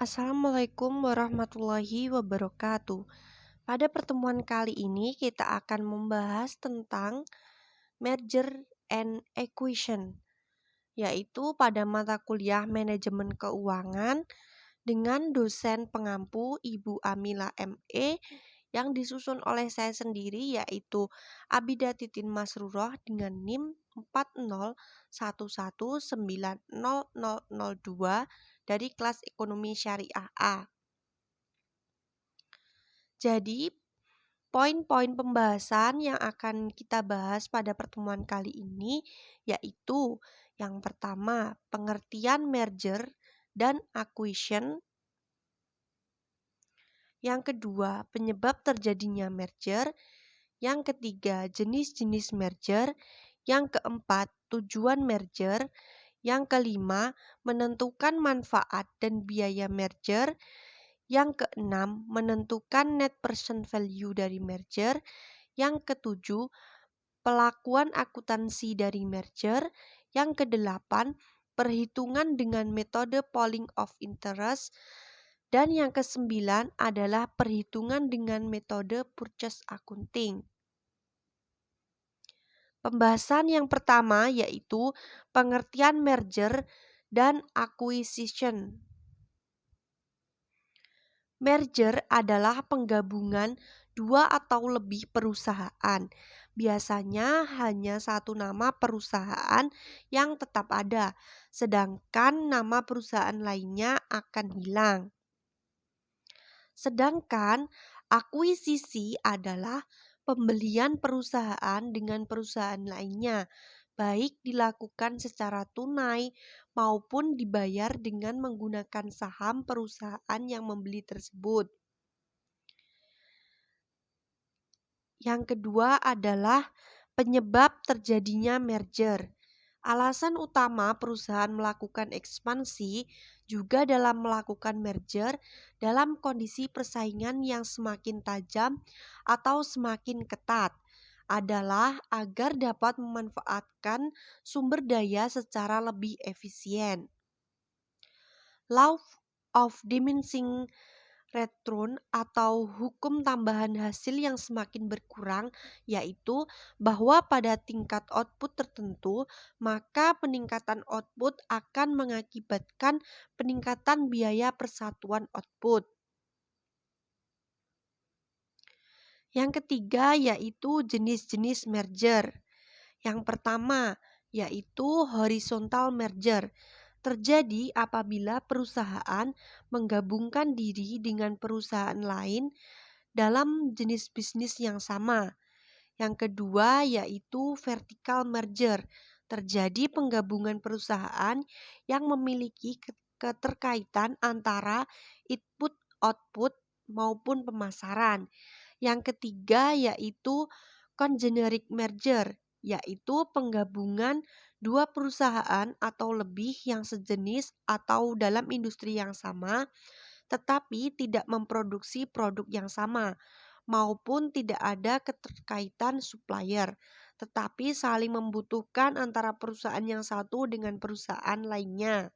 Assalamualaikum warahmatullahi wabarakatuh. Pada pertemuan kali ini kita akan membahas tentang merger and acquisition, yaitu pada mata kuliah manajemen keuangan dengan dosen pengampu Ibu Amila ME yang disusun oleh saya sendiri yaitu Abida Titin Masruroh dengan NIM 401190002 dari kelas Ekonomi Syariah A. Jadi, poin-poin pembahasan yang akan kita bahas pada pertemuan kali ini yaitu yang pertama, pengertian merger dan acquisition. Yang kedua, penyebab terjadinya merger. Yang ketiga, jenis-jenis merger. Yang keempat, tujuan merger. Yang kelima, menentukan manfaat dan biaya merger. Yang keenam, menentukan net present value dari merger. Yang ketujuh, pelakuan akuntansi dari merger. Yang kedelapan, perhitungan dengan metode polling of interest. Dan yang kesembilan adalah perhitungan dengan metode purchase accounting. Pembahasan yang pertama yaitu pengertian merger dan acquisition. Merger adalah penggabungan dua atau lebih perusahaan. Biasanya hanya satu nama perusahaan yang tetap ada, sedangkan nama perusahaan lainnya akan hilang. Sedangkan akuisisi adalah pembelian perusahaan dengan perusahaan lainnya, baik dilakukan secara tunai maupun dibayar dengan menggunakan saham perusahaan yang membeli tersebut. Yang kedua adalah penyebab terjadinya merger. Alasan utama perusahaan melakukan ekspansi juga dalam melakukan merger dalam kondisi persaingan yang semakin tajam atau semakin ketat adalah agar dapat memanfaatkan sumber daya secara lebih efisien. Law of diminishing return atau hukum tambahan hasil yang semakin berkurang, yaitu bahwa pada tingkat output tertentu, maka peningkatan output akan mengakibatkan peningkatan biaya persatuan output. Yang ketiga yaitu jenis-jenis merger. Yang pertama yaitu horizontal merger. Terjadi apabila perusahaan menggabungkan diri dengan perusahaan lain dalam jenis bisnis yang sama. Yang kedua yaitu vertical merger. Terjadi penggabungan perusahaan yang memiliki keterkaitan antara input, output maupun pemasaran. Yang ketiga yaitu congeneric merger, yaitu penggabungan dua perusahaan atau lebih yang sejenis atau dalam industri yang sama, tetapi tidak memproduksi produk yang sama, maupun tidak ada keterkaitan supplier, tetapi saling membutuhkan antara perusahaan yang satu dengan perusahaan lainnya.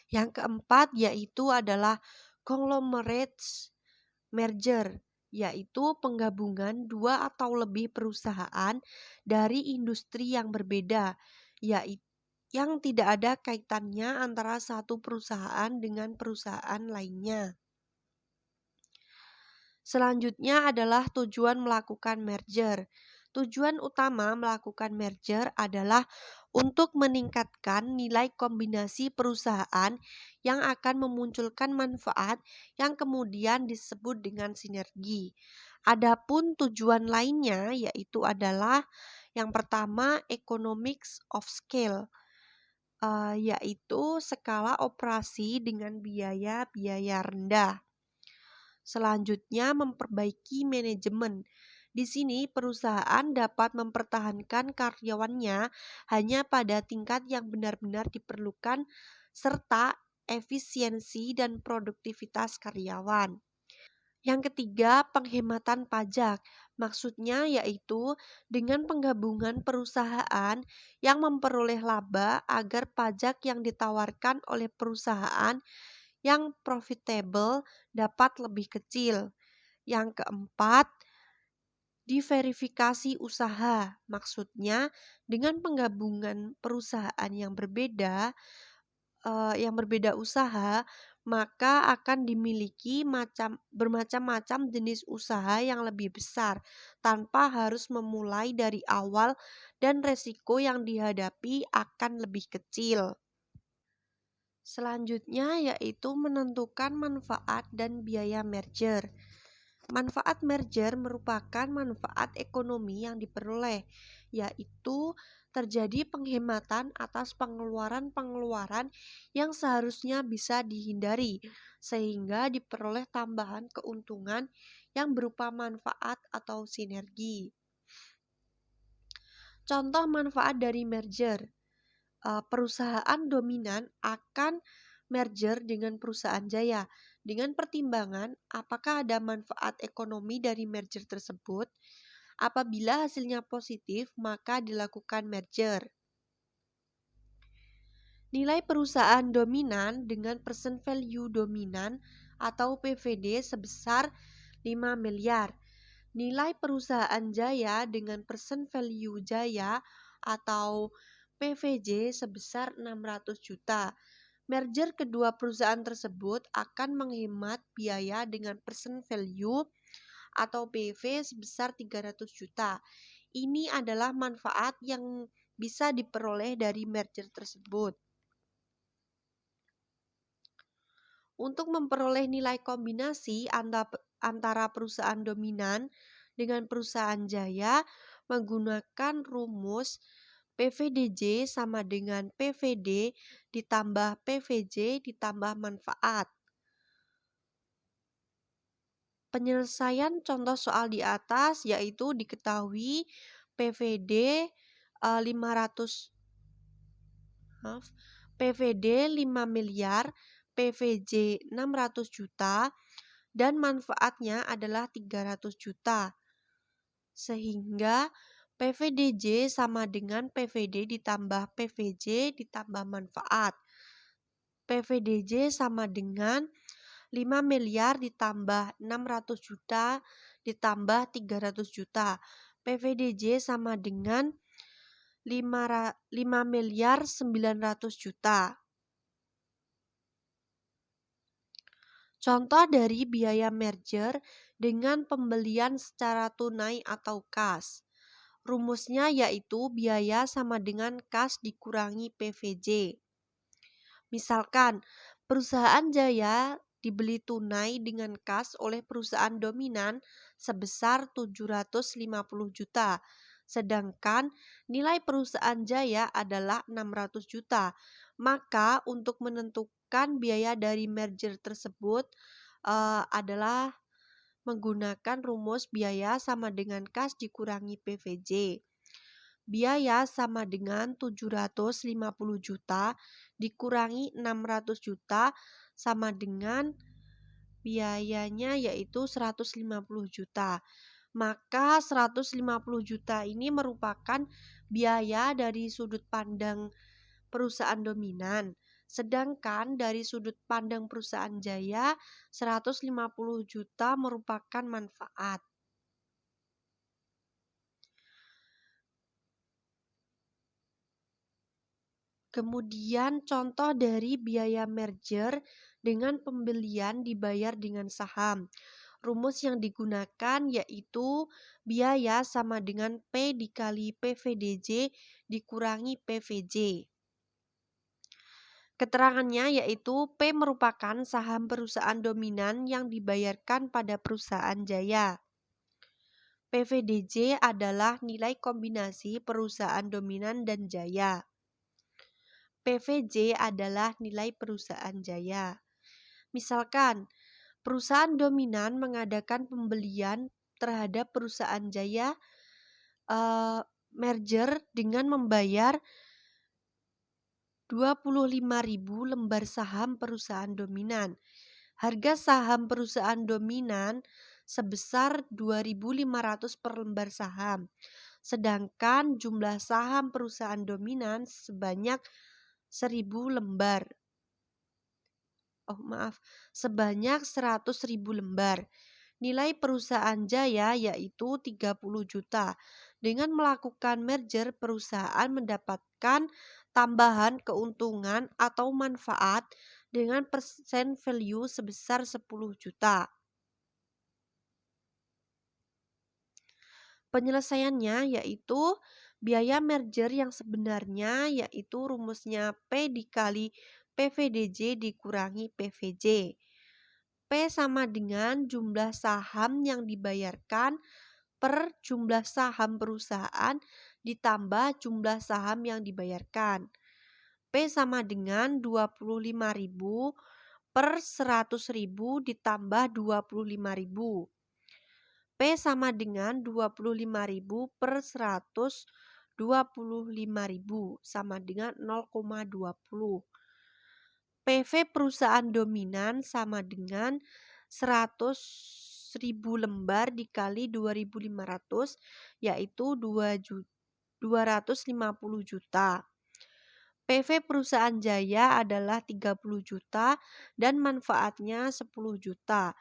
Yang keempat yaitu adalah conglomerate merger, yaitu penggabungan dua atau lebih perusahaan dari industri yang berbeda, yaitu yang tidak ada kaitannya antara satu perusahaan dengan perusahaan lainnya. Selanjutnya adalah tujuan melakukan merger. Tujuan utama melakukan merger adalah untuk meningkatkan nilai kombinasi perusahaan yang akan memunculkan manfaat yang kemudian disebut dengan sinergi. Adapun tujuan lainnya yaitu adalah yang pertama economics of scale, yaitu skala operasi dengan biaya-biaya rendah. Selanjutnya memperbaiki manajemen. Di sini perusahaan dapat mempertahankan karyawannya hanya pada tingkat yang benar-benar diperlukan serta efisiensi dan produktivitas karyawan. Yang ketiga, penghematan pajak. Maksudnya yaitu dengan penggabungan perusahaan yang memperoleh laba agar pajak yang ditawarkan oleh perusahaan yang profitable dapat lebih kecil. Yang keempat, diverifikasi usaha. Maksudnya dengan penggabungan perusahaan yang berbeda usaha, maka akan dimiliki bermacam-macam jenis usaha yang lebih besar tanpa harus memulai dari awal dan resiko yang dihadapi akan lebih kecil. Selanjutnya yaitu menentukan manfaat dan biaya merger. Manfaat merger merupakan manfaat ekonomi yang diperoleh, yaitu terjadi penghematan atas pengeluaran-pengeluaran yang seharusnya bisa dihindari, sehingga diperoleh tambahan keuntungan yang berupa manfaat atau sinergi. Contoh manfaat dari merger, perusahaan dominan akan merger dengan perusahaan jaya dengan pertimbangan apakah ada manfaat ekonomi dari merger tersebut. Apabila hasilnya positif, maka dilakukan merger. Nilai perusahaan dominan dengan percent value dominan atau PVD sebesar 5 miliar. Nilai perusahaan jaya dengan percent value jaya atau PVJ sebesar 600 juta. Merger kedua perusahaan tersebut akan menghemat biaya dengan percent value atau PV sebesar 300 juta. Ini adalah manfaat yang bisa diperoleh dari merger tersebut. Untuk memperoleh nilai kombinasi antara perusahaan dominan dengan perusahaan jaya menggunakan rumus PVDJ sama dengan PVD ditambah PVJ ditambah manfaat. Penyelesaian contoh soal di atas yaitu diketahui PVD 5 miliar, PVJ 600 juta, dan manfaatnya adalah 300 juta. Sehingga PVDJ sama dengan PVD ditambah PVJ ditambah manfaat. PVDJ sama dengan 5 miliar ditambah 600 juta ditambah 300 juta. PVDJ sama dengan 5 miliar 900 juta. Contoh dari biaya merger dengan pembelian secara tunai atau kas. Rumusnya yaitu biaya sama dengan kas dikurangi PVJ. Misalkan, perusahaan jaya dibeli tunai dengan kas oleh perusahaan dominan sebesar 750 juta. Sedangkan nilai perusahaan jaya adalah 600 juta. Maka untuk menentukan biaya dari merger tersebut adalah menggunakan rumus biaya sama dengan kas dikurangi PVJ. Biaya sama dengan 750 juta dikurangi 600 juta sama dengan biayanya yaitu 150 juta. Maka 150 juta ini merupakan biaya dari sudut pandang perusahaan dominan. Sedangkan dari sudut pandang perusahaan jaya, 150 juta merupakan manfaat. Kemudian contoh dari biaya merger dengan pembelian dibayar dengan saham. Rumus yang digunakan yaitu biaya sama dengan P dikali PVDJ dikurangi PVJ. Keterangannya yaitu P merupakan saham perusahaan dominan yang dibayarkan pada perusahaan jaya. PVDJ adalah nilai kombinasi perusahaan dominan dan jaya. PVJ adalah nilai perusahaan jaya. Misalkan, perusahaan dominan mengadakan pembelian terhadap perusahaan jaya merger dengan membayar 25.000 lembar saham perusahaan dominan. Harga saham perusahaan dominan sebesar 2.500 per lembar saham. Sedangkan jumlah saham perusahaan dominan sebanyak 1.000 lembar. Sebanyak 100.000 lembar. Nilai perusahaan Jaya yaitu 30 juta. Dengan melakukan merger, perusahaan mendapatkan tambahan keuntungan atau manfaat dengan persen value sebesar 10 juta. Penyelesaiannya yaitu biaya merger yang sebenarnya yaitu rumusnya P dikali PVDJ dikurangi PVJ. P sama dengan jumlah saham yang dibayarkan per jumlah saham perusahaan ditambah jumlah saham yang dibayarkan. P sama dengan 25.000 per 100.000 ditambah 25.000. P sama dengan 25.000 per 125.000 sama dengan 0,20. PV perusahaan dominan sama dengan 100.000 lembar dikali 2.500 yaitu 250 juta. PV perusahaan Jaya adalah 30 juta dan manfaatnya 10 juta.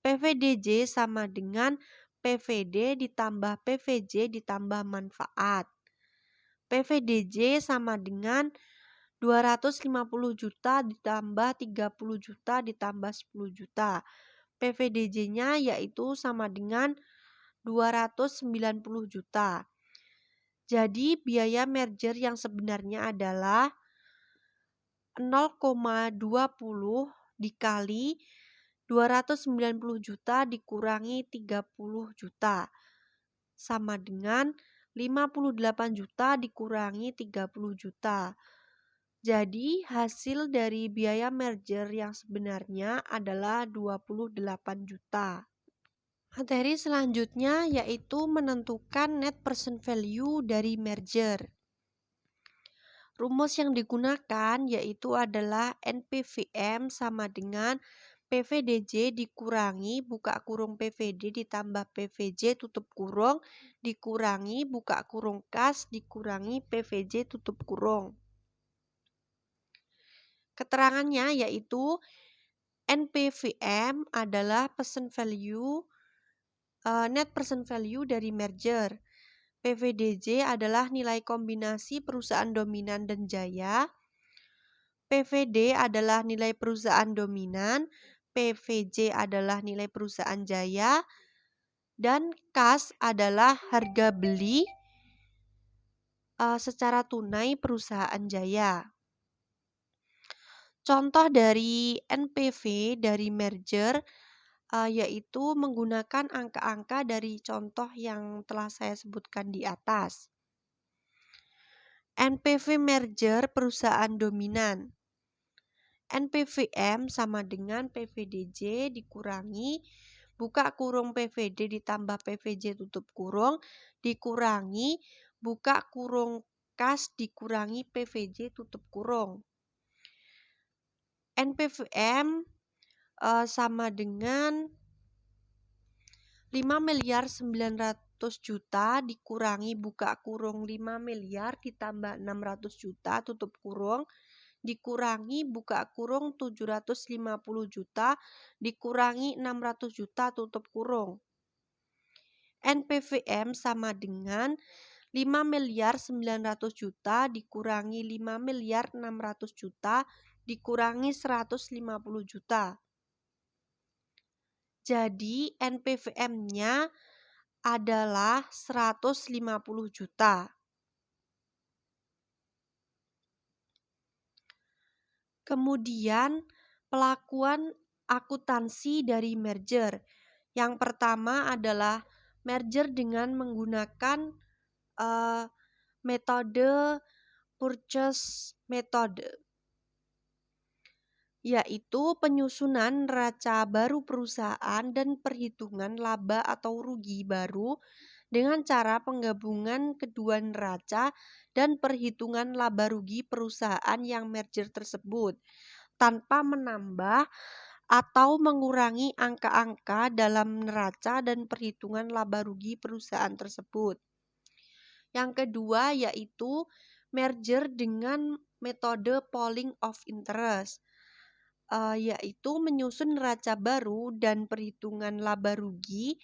PVDJ sama dengan PVD ditambah PVJ ditambah manfaat. PVDJ sama dengan 250 juta ditambah 30 juta ditambah 10 juta. PVDJ-nya yaitu sama dengan 290 juta. Jadi biaya merger yang sebenarnya adalah 0,20 dikali 290 juta dikurangi 30 juta sama dengan 58 juta dikurangi 30 juta. Jadi hasil dari biaya merger yang sebenarnya adalah 28 juta. Materi selanjutnya yaitu menentukan net present value dari merger. Rumus yang digunakan yaitu adalah NPVM sama dengan PVDJ dikurangi buka kurung PVD ditambah PVJ tutup kurung dikurangi buka kurung kas dikurangi PVJ tutup kurung. Keterangannya yaitu NPVM adalah net present value dari merger. PVDJ adalah nilai kombinasi perusahaan dominan dan Jaya. PVD adalah nilai perusahaan dominan. PVJ adalah nilai perusahaan Jaya. Dan kas adalah harga beli secara tunai perusahaan Jaya. Contoh dari NPV dari merger yaitu menggunakan angka-angka dari contoh yang telah saya sebutkan di atas. NPV merger perusahaan dominan. NPVM sama dengan PVDJ dikurangi buka kurung PVD ditambah PVJ tutup kurung dikurangi buka kurung kas dikurangi PVJ tutup kurung. NPVM sama dengan 5.900.000 juta dikurangi buka kurung 5 miliar ditambah 600 juta tutup kurung dikurangi buka kurung 750 juta dikurangi 600 juta tutup kurung. NPVM sama dengan 5.900.000 juta dikurangi 5.600.000 juta dikurangi 150 juta. Jadi NPVM-nya adalah 150 juta. Kemudian pelakuan akuntansi dari merger. Yang pertama adalah merger dengan menggunakan metode purchase method, yaitu penyusunan neraca baru perusahaan dan perhitungan laba atau rugi baru dengan cara penggabungan kedua neraca dan perhitungan laba rugi perusahaan yang merger tersebut tanpa menambah atau mengurangi angka-angka dalam neraca dan perhitungan laba rugi perusahaan tersebut. Yang kedua yaitu merger dengan metode polling of interest, yaitu menyusun neraca baru dan perhitungan laba rugi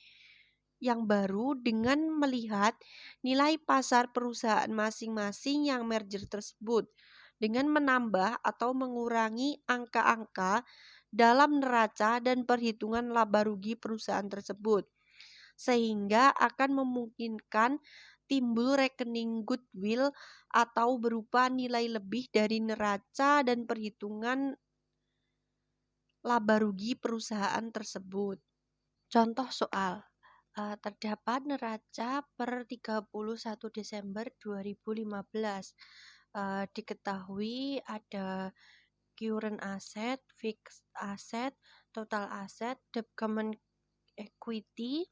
yang baru dengan melihat nilai pasar perusahaan masing-masing yang merger tersebut, dengan menambah atau mengurangi angka-angka dalam neraca dan perhitungan laba rugi perusahaan tersebut, sehingga akan memungkinkan timbul rekening goodwill atau berupa nilai lebih dari neraca dan perhitungan laba rugi perusahaan tersebut. Contoh soal, terdapat neraca per 31 Desember 2015. Diketahui ada current asset, fixed asset, total asset, debt common equity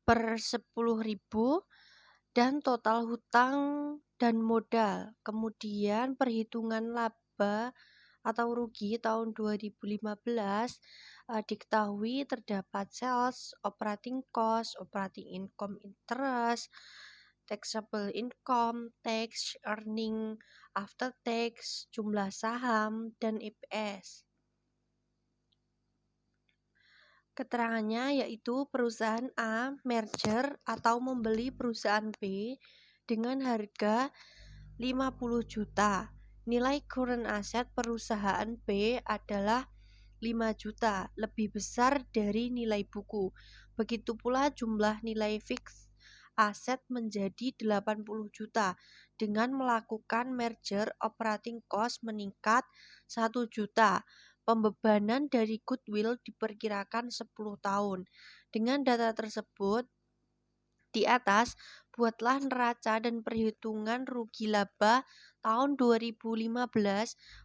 per 10.000 dan total hutang dan modal. Kemudian perhitungan laba atau rugi tahun 2015 diketahui terdapat sales, operating cost, operating income interest, taxable income, tax, earning after tax, jumlah saham, dan EPS. Keterangannya yaitu perusahaan A merger atau membeli perusahaan B dengan harga 50 juta. Nilai current asset perusahaan B adalah 5 juta, lebih besar dari nilai buku. Begitu pula jumlah nilai fixed aset menjadi 80 juta. Dengan melakukan merger, operating cost meningkat 1 juta. Pembebanan dari goodwill diperkirakan 10 tahun. Dengan data tersebut di atas, buatlah neraca dan perhitungan rugi laba tahun 2015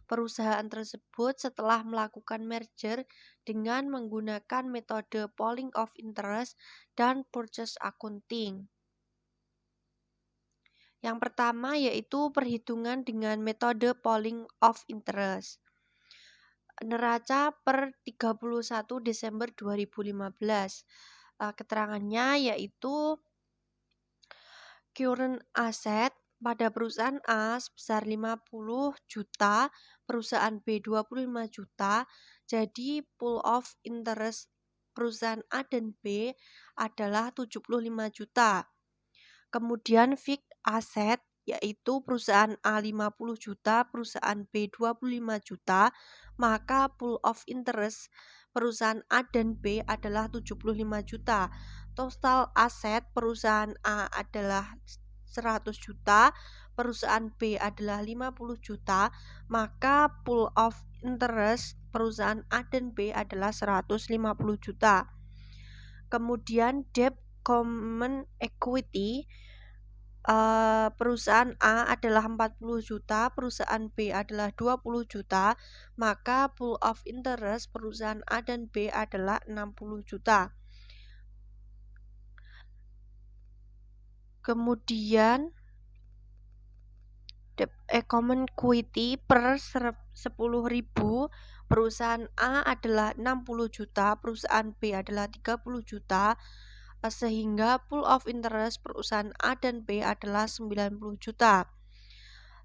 perusahaan tersebut setelah melakukan merger dengan menggunakan metode polling of interest dan purchase accounting. Yang pertama yaitu perhitungan dengan metode polling of interest. Neraca per 31 Desember 2015. Keterangannya yaitu current asset pada perusahaan A sebesar 50 juta, perusahaan B 25 juta. Jadi pool of interest perusahaan A dan B adalah 75 juta. Kemudian fixed asset yaitu perusahaan A 50 juta, perusahaan B 25 juta, maka pool of interest perusahaan A dan B adalah 75 juta. Total aset perusahaan A adalah 100 juta, perusahaan B adalah 50 juta, maka pool of interest perusahaan A dan B adalah 150 juta. Kemudian debt common equity perusahaan A adalah 40 juta, perusahaan B adalah 20 juta, maka pool of interest perusahaan A dan B adalah 60 juta. Kemudian common equity per 10.000 perusahaan A adalah 60 juta, perusahaan B adalah 30 juta, sehingga pool of interest perusahaan A dan B adalah 90 juta.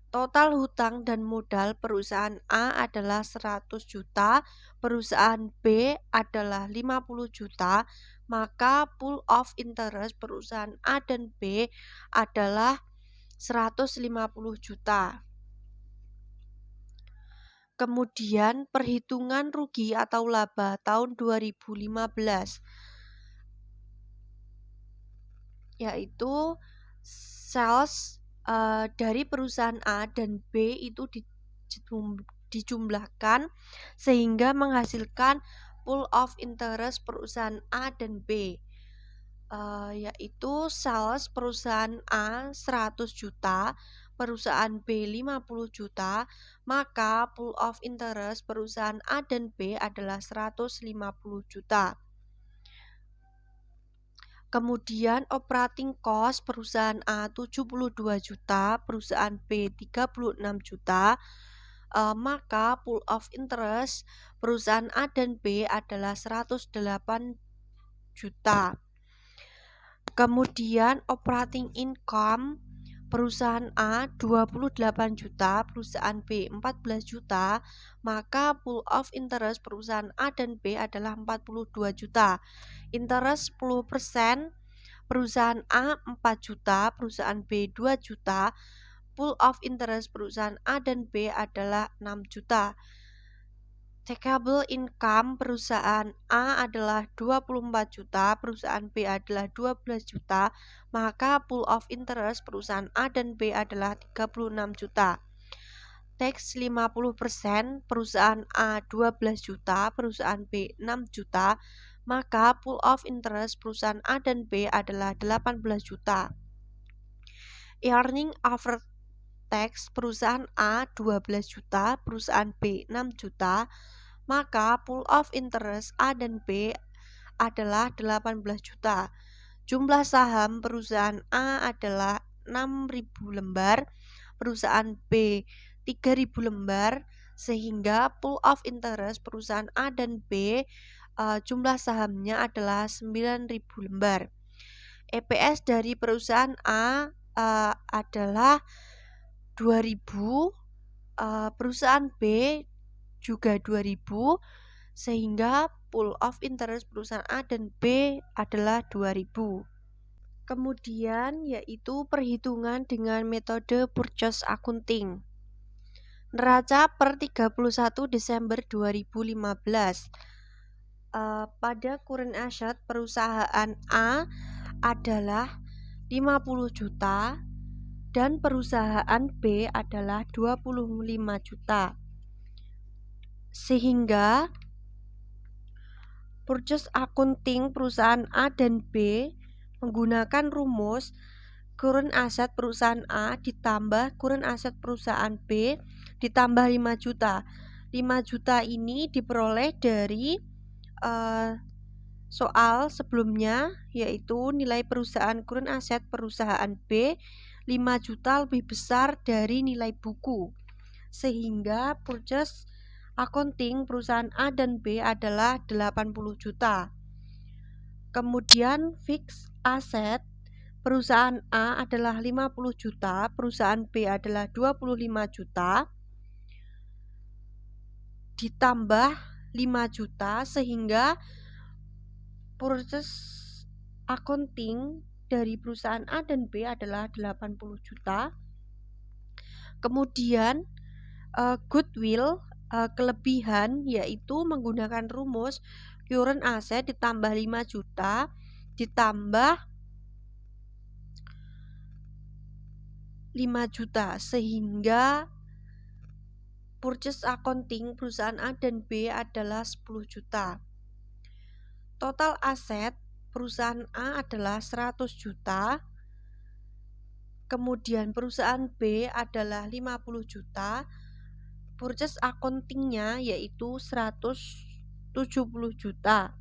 Total hutang dan modal perusahaan A adalah 100 juta, perusahaan B adalah 50 juta, maka pool of interest perusahaan A dan B adalah 150 juta. Kemudian perhitungan rugi atau laba tahun 2015 yaitu sales dari perusahaan A dan B itu dijumlahkan sehingga menghasilkan pool of interest perusahaan A dan B, yaitu sales perusahaan A 100 juta, perusahaan B 50 juta, maka pool of interest perusahaan A dan B adalah 150 juta. Kemudian operating cost perusahaan A 72 juta, perusahaan B 36 juta, maka pool of interest perusahaan A dan B adalah 108 juta. Kemudian operating income perusahaan A 28 juta, perusahaan B 14 juta, maka pool of interest perusahaan A dan B adalah 42 juta. Interest 10%, perusahaan A 4 juta, perusahaan B 2 juta, pool of interest perusahaan A dan B adalah 6 juta. Taxable income perusahaan A adalah 24 juta, perusahaan B adalah 12 juta, maka pool of interest perusahaan A dan B adalah 36 juta. Tax 50%, perusahaan A 12 juta, perusahaan B 6 juta, maka pool of interest perusahaan A dan B adalah 18 juta. Earning after tax perusahaan A 12 juta, perusahaan B 6 juta, maka pool of interest A dan B adalah 18 juta. Jumlah saham perusahaan A adalah 6.000 lembar, perusahaan B 3.000 lembar, sehingga pool of interest perusahaan A dan B jumlah sahamnya adalah 9.000 lembar. EPS dari perusahaan A adalah 2.000, perusahaan B juga 2.000, sehingga pool of interest perusahaan A dan B adalah 2.000. Kemudian yaitu perhitungan dengan metode purchase accounting. Neraca per 31 Desember 2015. Pada current asset perusahaan A adalah 50 juta dan perusahaan B adalah 25 juta. Sehingga purchase accounting perusahaan A dan B menggunakan rumus current asset perusahaan A ditambah current asset perusahaan B ditambah 5 juta. 5 juta ini diperoleh dari soal sebelumnya, yaitu nilai perusahaan current asset perusahaan B 5 juta lebih besar dari nilai buku. Sehingga purchase accounting perusahaan A dan B adalah 80 juta. Kemudian fixed asset perusahaan A adalah 50 juta, perusahaan B adalah 25 juta, ditambah 5 juta, sehingga purchase accounting dari perusahaan A dan B adalah 80 juta. Kemudian goodwill kelebihan, yaitu menggunakan rumus current asset ditambah 5 juta ditambah 5 juta, sehingga purchase accounting perusahaan A dan B adalah 10 juta. Total aset perusahaan A adalah 100 juta, kemudian perusahaan B adalah 50 juta, purchase accounting-nya yaitu 170 juta.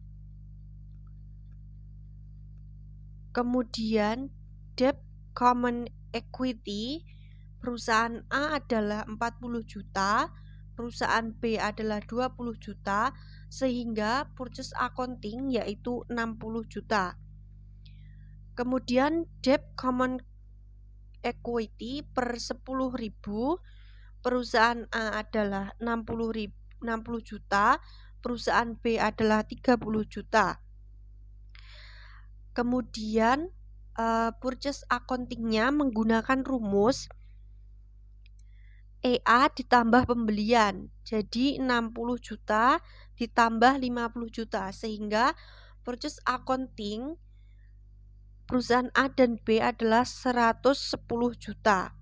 Kemudian debt common equity perusahaan A adalah 40 juta, perusahaan B adalah 20 juta, sehingga purchase accounting yaitu 60 juta. Kemudian debt common equity per 10.000, perusahaan A adalah 60 juta, perusahaan B adalah 30 juta. Kemudian purchase accounting-nya menggunakan rumus EA ditambah pembelian, jadi 60 juta ditambah 50 juta, sehingga purchase accounting perusahaan A dan B adalah 110 juta.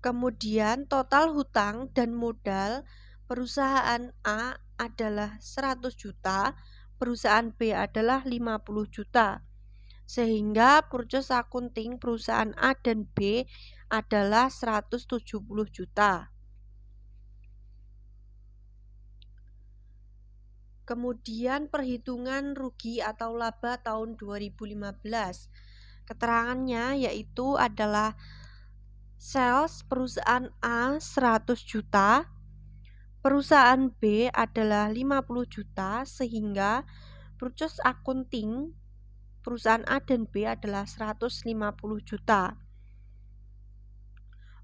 Kemudian total hutang dan modal perusahaan A adalah 100 juta, perusahaan B adalah 50 juta. Sehingga purchase accounting perusahaan A dan B adalah 170 juta. Kemudian perhitungan rugi atau laba tahun 2015. Keterangannya yaitu adalah Sales perusahaan A 100 juta, perusahaan B adalah 50 juta, sehingga purchase accounting perusahaan A dan B adalah 150 juta.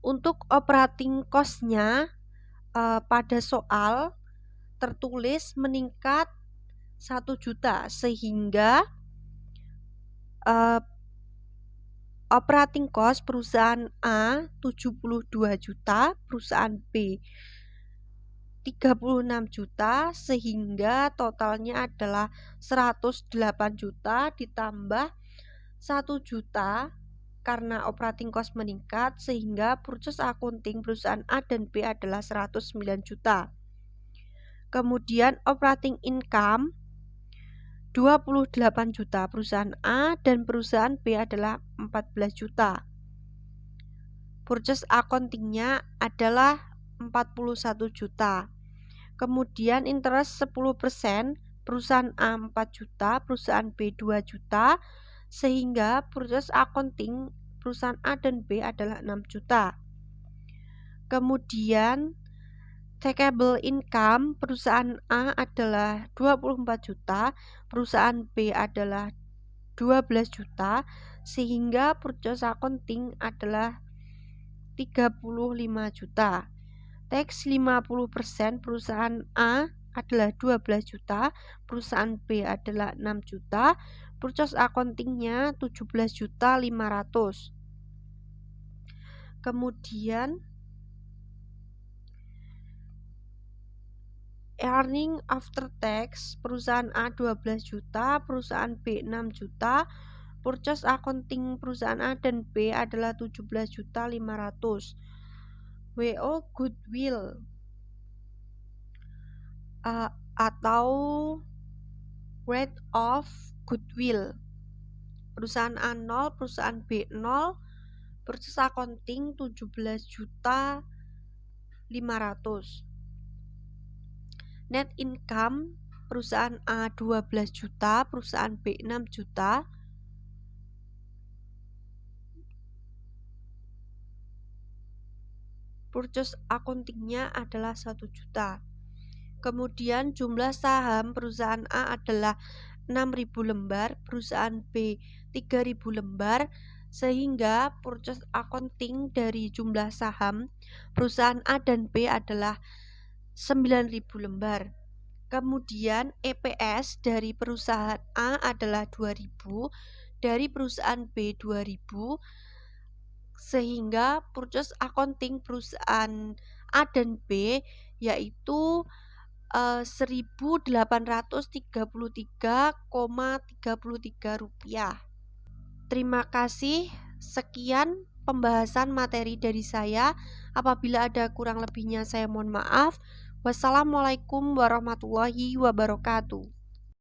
Untuk operating cost-nya pada soal tertulis meningkat 1 juta, sehingga operating cost perusahaan A 72 juta, perusahaan B 36 juta, sehingga totalnya adalah 108 juta ditambah 1 juta karena operating cost meningkat, sehingga purchase accounting perusahaan A dan B adalah 109 juta. Kemudian operating income 28 juta perusahaan A dan perusahaan B adalah 14 juta. Purchase accounting-nya adalah 41 juta. Kemudian interest 10%, perusahaan A 4 juta, perusahaan B 2 juta, sehingga purchase accounting perusahaan A dan B adalah 6 juta. Kemudian taxable income perusahaan A adalah 24 juta, perusahaan B adalah 12 juta, sehingga purchase accounting adalah 35 juta. Tax 50% perusahaan A adalah 12 juta, perusahaan B adalah 6 juta, purchase accounting-nya 17 juta 500. Kemudian earning after tax perusahaan A 12 juta, perusahaan B 6 juta, purchase accounting perusahaan A dan B adalah 17 juta 500. WO goodwill atau rate of goodwill perusahaan A 0, perusahaan B 0, purchase accounting 17 juta 500. Net income perusahaan A 12 juta, perusahaan B 6 juta, purchase accounting-nya adalah 1 juta. Kemudian jumlah saham perusahaan A adalah 6.000 lembar, perusahaan B 3.000 lembar, sehingga purchase accounting dari jumlah saham perusahaan A dan B adalah 9.000 lembar. Kemudian EPS dari perusahaan A adalah 2.000, dari perusahaan B 2.000, sehingga purchase accounting perusahaan A dan B yaitu 1.833,33 rupiah. Terima kasih. Sekian pembahasan materi dari saya. Apabila ada kurang lebihnya saya mohon maaf. Wassalamualaikum warahmatullahi wabarakatuh.